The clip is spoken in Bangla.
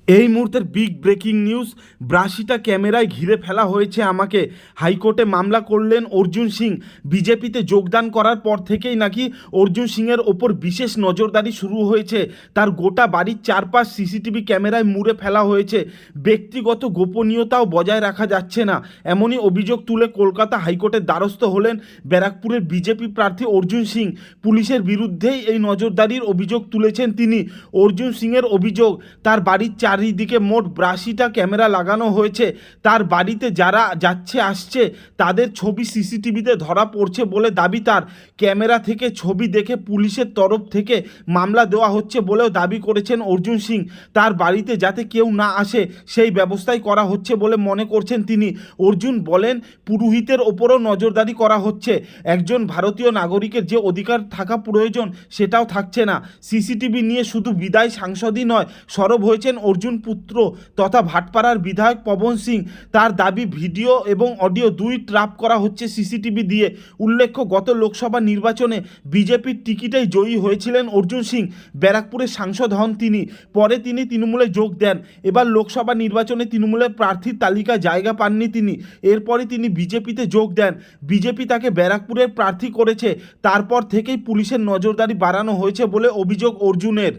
এই মুহূর্তের বিগ ব্রেকিং নিউজ, ৮২টা ক্যামেরায় ঘিরে ফেলা হয়েছে আমাকে। হাইকোর্টে মামলা করলেন অর্জুন সিং। বিজেপিতে যোগদান করার পর থেকেই নাকি অর্জুন সিংয়ের ওপর বিশেষ নজরদারি শুরু হয়েছে। তার গোটা বাড়ির চারপাশ সিসিটিভি ক্যামেরায় মুড়ে ফেলা হয়েছে। ব্যক্তিগত গোপনীয়তাও বজায় রাখা যাচ্ছে না, এমনই অভিযোগ তুলে কলকাতা হাইকোর্টের দ্বারস্থ হলেন ব্যারাকপুরের বিজেপি প্রার্থী অর্জুন সিং। পুলিশের বিরুদ্ধেই এই নজরদারির অভিযোগ তুলেছেন তিনি। অর্জুন সিংয়ের অভিযোগ, তার বাড়ির চারিদিকে মোট ৮২টা ক্যামেরা লাগানো হয়েছে। তার বাড়িতে যারা যাচ্ছে আসছে তাদের ছবি সিসিটিভিতে ধরা পড়ছে বলে দাবি তার। ক্যামেরা থেকে ছবি দেখে পুলিশের তরফ থেকে মামলা দেওয়া হচ্ছে বলেও দাবি করেছেন অর্জুন সিং। তার বাড়িতে যাতে কেউ না আসে সেই ব্যবস্থাই করা হচ্ছে বলে মনে করছেন তিনি। অর্জুন বলেন, পুরোহিতের ওপরও নজরদারি করা হচ্ছে। একজন ভারতীয় নাগরিকের যে অধিকার থাকা প্রয়োজন সেটাও থাকছে না। সিসিটিভি নিয়ে শুধু বিদায় সাংসদই নয়, সরব হয়েছেন অর্জুন পুত্র তথা ভাটপাড়ার বিধায়ক পবন সিং। তার দাবি, ভিডিও এবং অডিও দুই ট্র্যাপ করা হচ্ছে সিসিটিভি দিয়ে। উল্লেখ্য, গত লোকসভা নির্বাচনে বিজেপির টিকিটেই জয়ী হয়েছিলেন অর্জুন সিং। ব্যারাকপুরের সাংসদ হন তিনি। পরে তিনি তৃণমূলে যোগ দেন। এবার লোকসভা নির্বাচনে তৃণমূলের প্রার্থীর তালিকায় জায়গা পাননি তিনি। এরপরে তিনি বিজেপিতে যোগ দেন। বিজেপি তাকে ব্যারাকপুরের প্রার্থী করেছে। তারপর থেকেই পুলিশের নজরদারি বাড়ানো হয়েছে বলে অভিযোগ অর্জুনের।